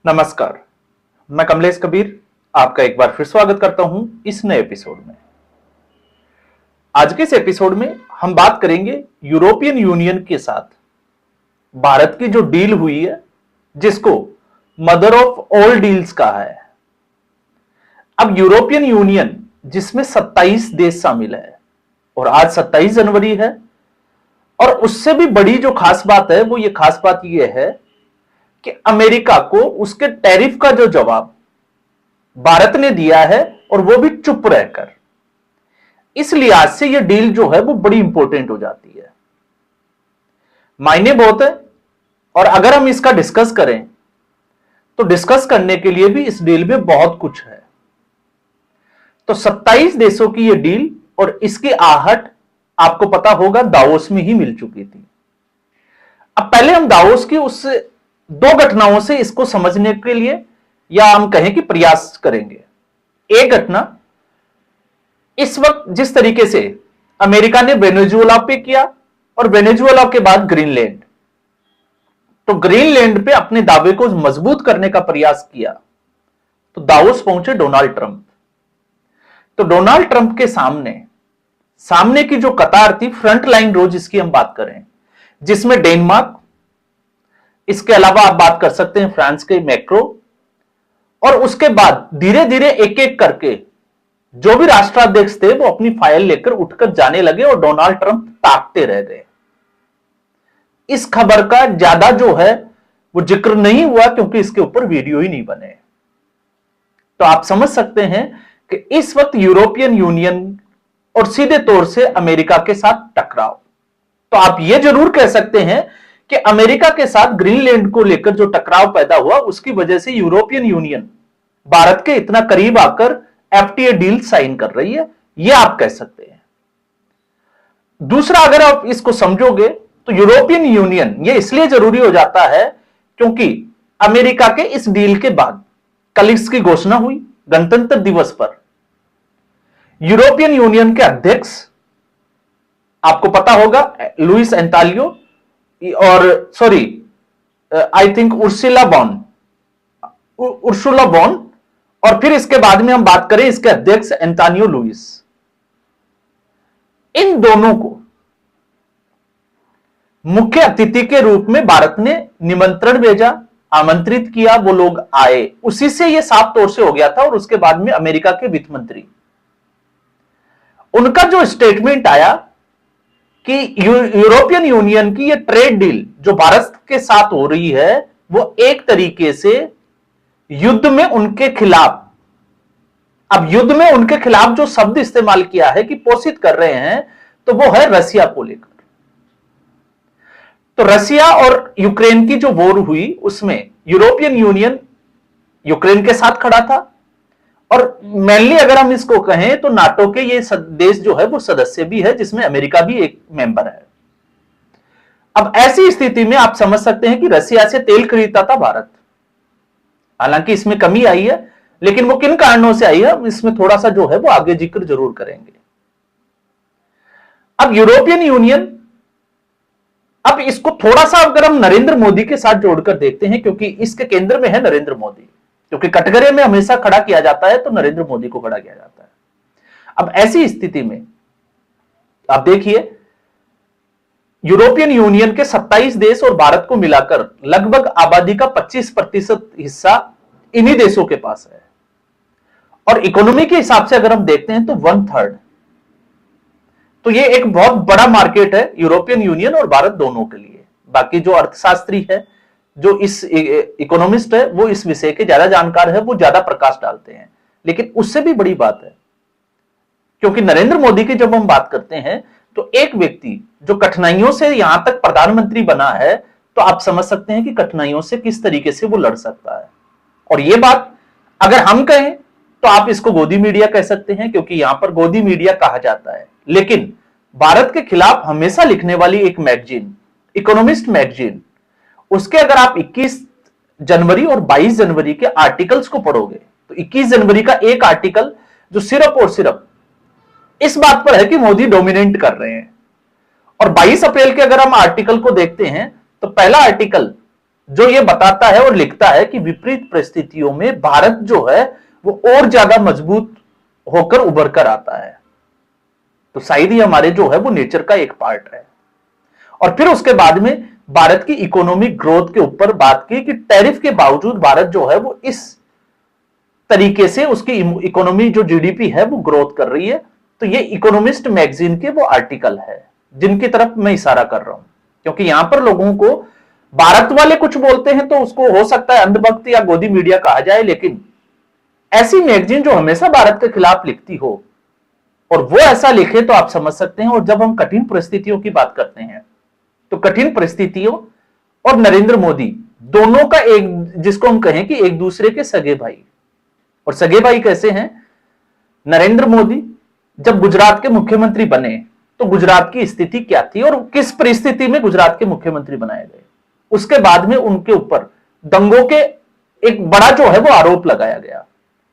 नमस्कार। मैं कमलेश कबीर आपका एक बार फिर स्वागत करता हूं इस नए एपिसोड में। आज के इस एपिसोड में हम बात करेंगे यूरोपियन यूनियन के साथ भारत की जो डील हुई है, जिसको मदर ऑफ ऑल डील्स कहा है। अब यूरोपियन यूनियन जिसमें 27 देश शामिल है और आज 27 जनवरी है, और उससे भी बड़ी जो खास बात है वो ये खास बात ये है कि अमेरिका को उसके टैरिफ का जो जवाब भारत ने दिया है, और वो भी चुप रहकर। इस लिहाज से ये डील जो है वो बड़ी इंपॉर्टेंट हो जाती है, मायने बहुत है। और अगर हम इसका डिस्कस करें तो डिस्कस करने के लिए भी इस डील में बहुत कुछ है। तो 27 देशों की ये डील, और इसकी आहट आपको पता होगा दावोस में ही मिल चुकी थी। अब पहले हम दावोस की उस दो घटनाओं से इसको समझने के लिए, या हम कहें कि प्रयास करेंगे। एक घटना, इस वक्त जिस तरीके से अमेरिका ने वेनेजुएला पे किया और वेनेजुएला के बाद ग्रीनलैंड, तो ग्रीनलैंड पे अपने दावे को मजबूत करने का प्रयास किया, तो दावोस पहुंचे डोनाल्ड ट्रंप। तो डोनाल्ड ट्रंप के सामने की जो कतार थी, फ्रंट लाइन रो जिसकी हम बात करें, जिसमें डेनमार्क, इसके अलावा आप बात कर सकते हैं फ्रांस के मैक्रो, और उसके बाद धीरे धीरे एक एक करके जो भी राष्ट्राध्यक्ष थे वो अपनी फाइल लेकर उठकर जाने लगे, और डोनाल्ड ट्रंप ताकते रह गए। इस खबर का ज्यादा जो है वो जिक्र नहीं हुआ, क्योंकि इसके ऊपर वीडियो ही नहीं बने। तो आप समझ सकते हैं कि इस वक्त यूरोपियन यूनियन और सीधे तौर से अमेरिका के साथ टकराव। तो आप यह जरूर कह सकते हैं कि अमेरिका के साथ ग्रीनलैंड को लेकर जो टकराव पैदा हुआ, उसकी वजह से यूरोपियन यूनियन भारत के इतना करीब आकर एफटीए डील साइन कर रही है, यह आप कह सकते हैं। दूसरा, अगर आप इसको समझोगे तो यूरोपियन यूनियन यह इसलिए जरूरी हो जाता है क्योंकि अमेरिका के इस डील के बाद कल इसकी घोषणा हुई गणतंत्र दिवस पर। यूरोपियन यूनियन के अध्यक्ष आपको पता होगा लुइस एंतालियो, और आई थिंक उर्सुला बॉन, और फिर इसके बाद में हम बात करें इसके अध्यक्ष एंतानियो लुइस। इन दोनों को मुख्य अतिथि के रूप में भारत ने निमंत्रण भेजा, आमंत्रित किया, वो लोग आए। उसी से ये साफ तौर से हो गया था। और उसके बाद में अमेरिका के वित्त मंत्री, उनका जो स्टेटमेंट आया कि यूरोपियन यूनियन की ये ट्रेड डील जो भारत के साथ हो रही है, वो एक तरीके से युद्ध में उनके खिलाफ, अब युद्ध में उनके खिलाफ जो शब्द इस्तेमाल किया है कि पोषित कर रहे हैं, तो वो है रसिया को लेकर। तो रसिया और यूक्रेन की जो वॉर हुई, उसमें यूरोपियन यूनियन यूक्रेन के साथ खड़ा था, और मेनली अगर हम इसको कहें तो नाटो के ये देश जो है वो सदस्य भी है, जिसमें अमेरिका भी एक मेंबर है। अब ऐसी स्थिति में आप समझ सकते हैं कि रसिया से तेल खरीदता था भारत। हालांकि इसमें कमी आई है, लेकिन वो किन कारणों से आई है इसमें थोड़ा सा जो है वो आगे जिक्र जरूर करेंगे। अब यूरोपियन यूनियन, अब इसको थोड़ा सा अगर हम नरेंद्र मोदी के साथ जोड़कर देखते हैं, क्योंकि इसके केंद्र में है नरेंद्र मोदी, क्योंकि कटघरे में हमेशा खड़ा किया जाता है तो नरेंद्र मोदी को खड़ा किया जाता है। अब ऐसी स्थिति में आप देखिए, यूरोपियन यूनियन के 27 देश और भारत को मिलाकर लगभग आबादी का 25% हिस्सा इन्हीं देशों के पास है। और इकोनॉमी के हिसाब से अगर हम देखते हैं तो 1/3। तो ये एक बहुत बड़ा मार्केट है यूरोपियन यूनियन और भारत दोनों के लिए। बाकी जो अर्थशास्त्री है, जो इस इकोनॉमिस्ट है, वो इस विषय के ज्यादा जानकार है, वो ज्यादा प्रकाश डालते हैं। लेकिन उससे भी बड़ी बात है, क्योंकि नरेंद्र मोदी की जब हम बात करते हैं तो एक व्यक्ति जो कठिनाइयों से यहां तक प्रधानमंत्री बना है, तो आप समझ सकते हैं कि कठिनाइयों से किस तरीके से वो लड़ सकता है। और ये बात अगर हम कहें तो आप इसको गोदी मीडिया कह सकते हैं, क्योंकि यहां पर गोदी मीडिया कहा जाता है। लेकिन भारत के खिलाफ हमेशा लिखने वाली एक मैगजीन, इकोनॉमिस्ट मैगजीन, उसके अगर आप 21 जनवरी और 22 जनवरी के आर्टिकल्स को पढ़ोगे, तो 21 जनवरी का एक आर्टिकल जो सिर्फ और सिर्फ इस बात पर है कि मोदी डोमिनेट कर रहे हैं, और 22 अप्रैल के अगर हम आर्टिकल को देखते हैं तो पहला आर्टिकल जो ये बताता है और लिखता है कि विपरीत परिस्थितियों में भारत जो है वो और ज्यादा मजबूत होकर उभर कर आता है। तो शायद ही हमारे जो है वो नेचर का एक पार्ट है। और फिर उसके बाद में भारत की इकोनॉमिक ग्रोथ के ऊपर बात की कि टैरिफ के बावजूद भारत जो है वो इस तरीके से उसकी इकोनॉमी जो जीडीपी है वो ग्रोथ कर रही है। तो ये इकोनॉमिस्ट मैगजीन के वो आर्टिकल है जिनकी तरफ मैं इशारा कर रहा हूं, क्योंकि यहां पर लोगों को भारत वाले कुछ बोलते हैं तो उसको हो सकता है अंधभक्त या गोदी मीडिया कहा जाए, लेकिन ऐसी मैगजीन जो हमेशा भारत के खिलाफ लिखती हो और वो ऐसा लिखे तो आप समझ सकते हैं। और जब हम कठिन परिस्थितियों की बात करते हैं तो कठिन परिस्थितियों और नरेंद्र मोदी दोनों का एक, जिसको हम कहें कि एक दूसरे के सगे भाई। और सगे भाई कैसे हैं? नरेंद्र मोदी जब गुजरात के मुख्यमंत्री बने तो गुजरात की स्थिति क्या थी और किस परिस्थिति में गुजरात के मुख्यमंत्री बनाए गए। उसके बाद में उनके ऊपर दंगों के एक बड़ा जो है वो आरोप लगाया गया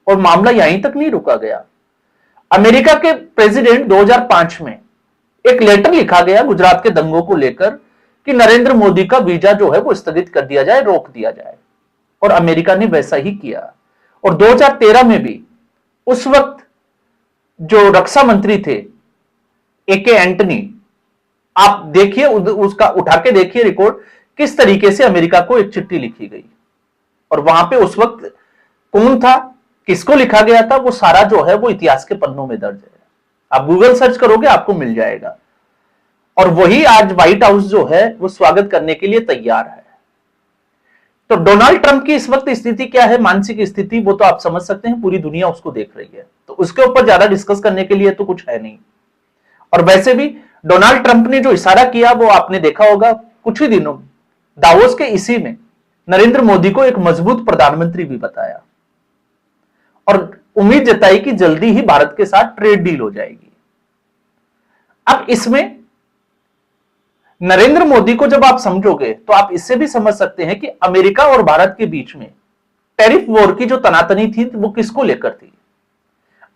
और मामला यहीं तक नहीं रुका गया। अमेरिका के प्रेसिडेंट 2005 में एक लेटर लिखा गया गुजरात के दंगों को लेकर कि नरेंद्र मोदी का वीजा जो है वो स्थगित कर दिया जाए, रोक दिया जाए, और अमेरिका ने वैसा ही किया। और 2013 में भी उस वक्त जो रक्षा मंत्री थे AK एंटनी, आप देखिए उसका उठा के देखिए रिकॉर्ड, किस तरीके से अमेरिका को एक चिट्ठी लिखी गई और वहां पे उस वक्त कौन था, किसको लिखा गया था, वो सारा जो है वो इतिहास के पन्नों में दर्ज है। आप गूगल सर्च करोगे आपको मिल जाएगा। और वही आज व्हाइट हाउस जो है वो स्वागत करने के लिए तैयार है। तो डोनाल्ड ट्रंप की इस वक्त स्थिति क्या है, मानसिक स्थिति, वो तो आप समझ सकते हैं, पूरी दुनिया उसको देख रही है, तो उसके ऊपर ज्यादा डिस्कस करने के लिए तो कुछ है नहीं। और वैसे भी डोनाल्ड ट्रंप ने जो इशारा किया वो आपने देखा होगा कुछ ही दिनों में दावोस के इसी में नरेंद्र मोदी को एक मजबूत प्रधानमंत्री भी बताया और उम्मीद जताई कि जल्दी ही भारत के साथ ट्रेड डील हो जाएगी। अब इसमें नरेंद्र मोदी को जब आप समझोगे तो आप इससे भी समझ सकते हैं कि अमेरिका और भारत के बीच में टैरिफ वॉर की जो तनातनी थी वो किसको लेकर थी।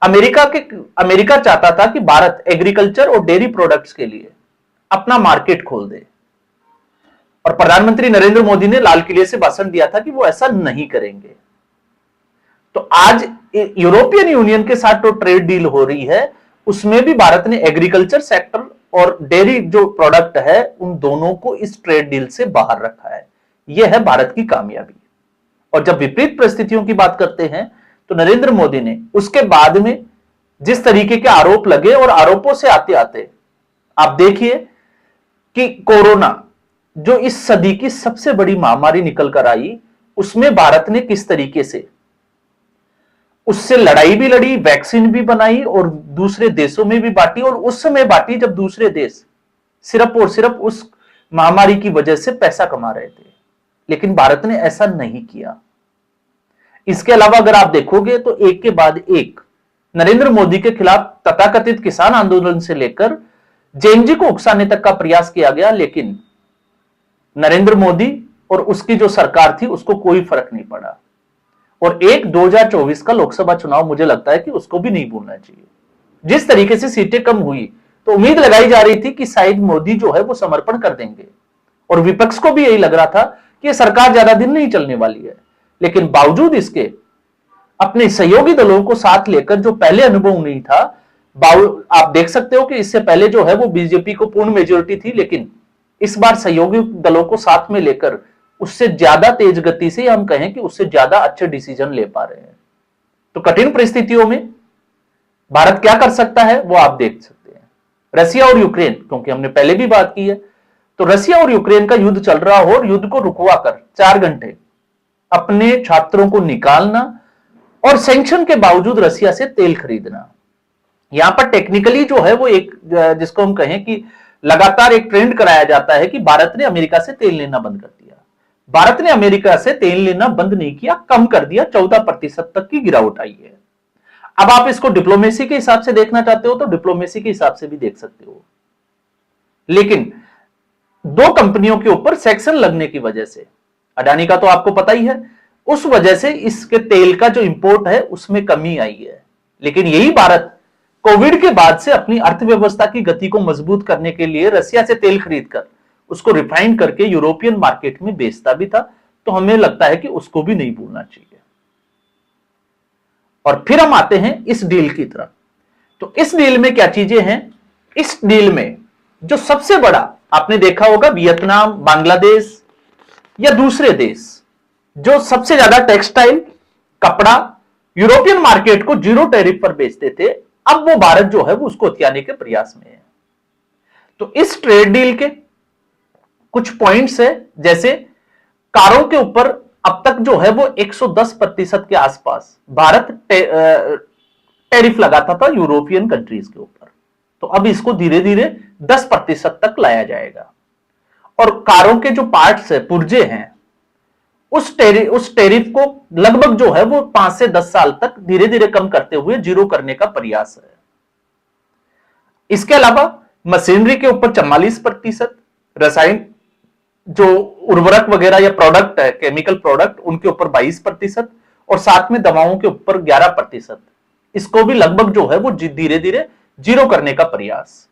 अमेरिका चाहता था कि भारत एग्रीकल्चर और डेयरी प्रोडक्ट्स के लिए अपना मार्केट खोल दे और प्रधानमंत्री नरेंद्र मोदी ने लाल किले से भाषण दिया था कि वो ऐसा नहीं करेंगे। तो आज यूरोपियन यूनियन के साथ जो ट्रेड डील हो रही है उसमें भी भारत ने एग्रीकल्चर सेक्टर और डेयरी जो प्रोडक्ट है उन दोनों को इस ट्रेड डील से बाहर रखा है। यह है भारत की कामयाबी। और जब विपरीत परिस्थितियों की बात करते हैं तो नरेंद्र मोदी ने उसके बाद में जिस तरीके के आरोप लगे और आरोपों से आते आते आप देखिए कि कोरोना जो इस सदी की सबसे बड़ी महामारी निकल कर आई, उसमें भारत ने किस तरीके से उससे लड़ाई भी लड़ी, वैक्सीन भी बनाई और दूसरे देशों में भी बांटी। और उस समय बांटी जब दूसरे देश सिर्फ और सिर्फ उस महामारी की वजह से पैसा कमा रहे थे, लेकिन भारत ने ऐसा नहीं किया। इसके अलावा अगर आप देखोगे तो एक के बाद एक नरेंद्र मोदी के खिलाफ तथाकथित किसान आंदोलन से लेकर जेएनजी को उकसाने तक का प्रयास किया गया, लेकिन नरेंद्र मोदी और उसकी जो सरकार थी उसको कोई फर्क नहीं पड़ा। और 2024 का लोकसभा चुनाव मुझे लगता है कि उसको भी नहीं भूलना चाहिए। जिस तरीके से सीटें कम हुई तो उम्मीद लगाई जा रही थी कि शायद मोदी जो है वो समर्पण कर देंगे और विपक्ष को भी यही लग रहा था कि ये सरकार ज्यादा दिन नहीं चलने वाली है। लेकिन बावजूद इसके अपने सहयोगी दलों को साथ लेकर जो पहले अनुभव नहीं था, आप देख सकते हो कि इससे पहले जो है वो बीजेपी को पूर्ण मेजोरिटी थी, लेकिन इस बार सहयोगी दलों को साथ में लेकर उससे ज्यादा तेज गति से हम कहें कि उससे ज्यादा अच्छे डिसीजन ले पा रहे हैं। तो कठिन परिस्थितियों में भारत क्या कर सकता है वो आप देख सकते हैं। रसिया और यूक्रेन, क्योंकि हमने पहले भी बात की है, तो रसिया और यूक्रेन का युद्ध चल रहा हो और युद्ध को रुकवा कर 4 घंटे अपने छात्रों को निकालना और सैंक्शन के बावजूद रसिया से तेल खरीदना, यहां पर टेक्निकली जो है वो एक जिसको हम कहें कि लगातार एक ट्रेंड कराया जाता है कि भारत ने अमेरिका से तेल लेना बंद कर दिया। भारत ने अमेरिका से तेल लेना बंद नहीं किया, कम कर दिया, 14% तक की गिरावट आई है। अब आप इसको डिप्लोमेसी के हिसाब से देखना चाहते हो तो डिप्लोमेसी के हिसाब से भी देख सकते हो, लेकिन 2 कंपनियों के ऊपर सेक्शन लगने की वजह से, अडानी का तो आपको पता ही है, उस वजह से इसके तेल का जो इंपोर्ट है उसमें कमी आई है। लेकिन यही भारत कोविड के बाद से अपनी अर्थव्यवस्था की गति को मजबूत करने के लिए रसिया से तेल खरीदकर उसको रिफाइन करके यूरोपियन मार्केट में बेचता भी था, तो हमें लगता है कि उसको भी नहीं भूलना चाहिए। और फिर हम आते हैं इस डील की तरफ। तो इस डील में क्या चीजें हैं? इस डील में जो सबसे बड़ा आपने देखा होगा, वियतनाम, बांग्लादेश या दूसरे देश जो सबसे ज्यादा टेक्सटाइल, कपड़ा यूरोपियन मार्केट को जीरो टैरिफ पर बेचते थे, अब वो भारत जो है वो उसको हथियाने के प्रयास में है। तो इस ट्रेड डील के कुछ पॉइंट्स है, जैसे कारों के ऊपर अब तक जो है वो 110% के आसपास भारत टैरिफ लगाता था यूरोपियन कंट्रीज के ऊपर, तो अब इसको धीरे धीरे 10% तक लाया जाएगा। और कारों के जो पार्ट्स है, पुर्जे हैं, उस टैरिफ को लगभग जो है वो 5 से 10 साल तक धीरे धीरे कम करते हुए जीरो करने का प्रयास है। इसके अलावा मशीनरी के ऊपर 44%, रसायन जो उर्वरक वगैरह या प्रोडक्ट है, केमिकल प्रोडक्ट, उनके ऊपर 22%, और साथ में दवाओं के ऊपर 11%, इसको भी लगभग जो है वो धीरे धीरे जीरो करने का प्रयास।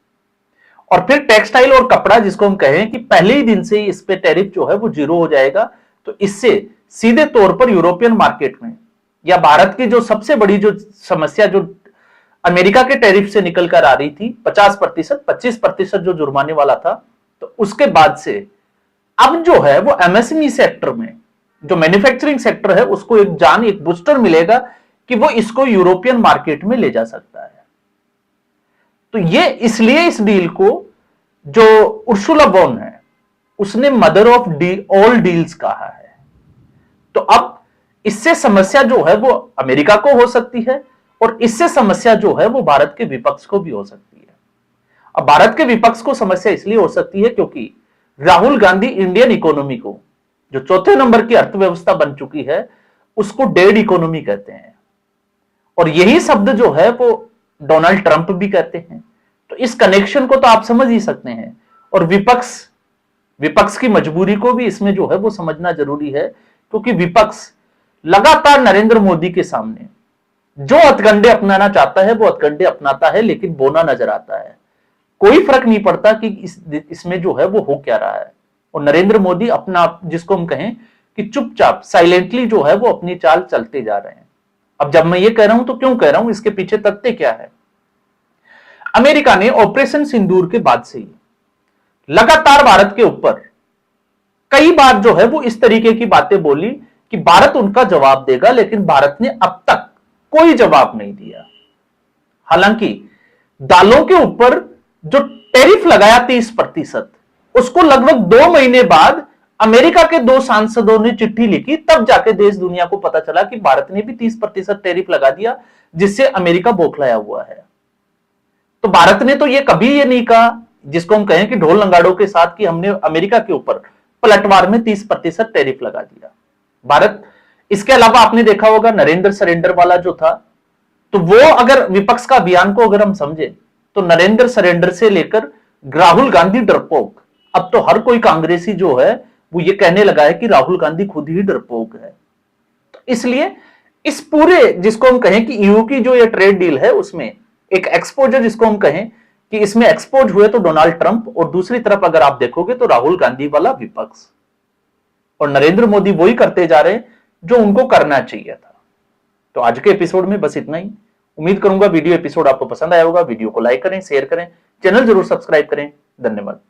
और फिर टेक्सटाइल और कपड़ा, जिसको हम कहें कि पहले ही दिन से ही इस पे टैरिफ जो है वो जीरो हो जाएगा, तो इससे सीधे तौर पर यूरोपियन मार्केट में या भारत की जो सबसे बड़ी जो समस्या जो अमेरिका के टैरिफ से निकल कर आ रही थी 50%, 25% जो जुर्माने वाला था, तो उसके बाद से अब जो है वो एमएसएमई सेक्टर में, जो मैन्युफैक्चरिंग सेक्टर है, उसको एक जान, एक बूस्टर मिलेगा कि वो इसको यूरोपियन मार्केट में ले जा सकता है। तो ये इसलिए इस डील को जो उर्सुला वॉन है उसने मदर ऑफ ऑल डील्स कहा है। तो अब इससे समस्या जो है वो अमेरिका को हो सकती है, और इससे समस्या जो है वो भारत के विपक्ष को भी हो सकती है। अब भारत के विपक्ष को समस्या इसलिए हो सकती है क्योंकि राहुल गांधी इंडियन इकोनॉमी को, जो चौथे नंबर की अर्थव्यवस्था बन चुकी है, उसको डेड इकोनॉमी कहते हैं, और यही शब्द जो है वो डोनाल्ड ट्रंप भी कहते हैं। तो इस कनेक्शन को तो आप समझ ही सकते हैं, और विपक्ष की मजबूरी को भी इसमें जो है वो समझना जरूरी है, क्योंकि विपक्ष लगातार नरेंद्र मोदी के सामने जो हथकंडे अपनाना चाहता है वो हथकंडे अपनाता है, लेकिन बोना नजर आता है। कोई फर्क नहीं पड़ता कि इसमें जो है वो हो क्या रहा है, और नरेंद्र मोदी अपना, जिसको हम कहें कि चुपचाप साइलेंटली जो है वो अपनी चाल चलते जा रहे हैं। अब जब मैं ये कह रहा हूं तो क्यों कह रहा हूं, इसके पीछे तथ्य क्या है? अमेरिका ने ऑपरेशन सिंदूर के बाद से ही लगातार भारत के ऊपर कई बार जो है वो इस तरीके की बातें बोली कि भारत उनका जवाब देगा, लेकिन भारत ने अब तक कोई जवाब नहीं दिया। हालांकि दालों के ऊपर जो टैरिफ लगाया 30%, उसको लगभग 2 महीने बाद अमेरिका के 2 सांसदों ने चिट्ठी लिखी, तब जाके देश दुनिया को पता चला कि भारत ने भी 30% टैरिफ लगा दिया, जिससे अमेरिका बौखलाया हुआ है। तो भारत ने तो ये कभी ये नहीं कहा, जिसको हम कहें कि ढोल नगाड़ों के साथ, कि हमने अमेरिका के ऊपर पलटवार में 30% टैरिफ लगा दिया। भारत, इसके अलावा आपने देखा होगा नरेंद्र सरेंडर वाला जो था, तो वो अगर विपक्ष का अभियान को अगर हम समझे तो नरेंद्र सरेंडर से लेकर राहुल गांधी डरपोक, अब तो हर कोई कांग्रेसी जो है वो ये कहने लगा है कि राहुल गांधी खुद ही डरपोक है। तो इसलिए इस पूरे, जिसको हम कहें कि ईयू की जो ये ट्रेड डील है, उसमें एक एक्सपोजर, जिसको हम कहें कि इसमें एक्सपोज हुए तो डोनाल्ड ट्रंप, और दूसरी तरफ अगर आप देखोगे तो राहुल गांधी वाला विपक्ष, और नरेंद्र मोदी वही करते जा रहे हैं जो उनको करना चाहिए था। तो आज के एपिसोड में बस इतना ही। उम्मीद करूंगा वीडियो एपिसोड आपको पसंद आया होगा। वीडियो को लाइक करें, शेयर करें, चैनल जरूर सब्सक्राइब करें। धन्यवाद।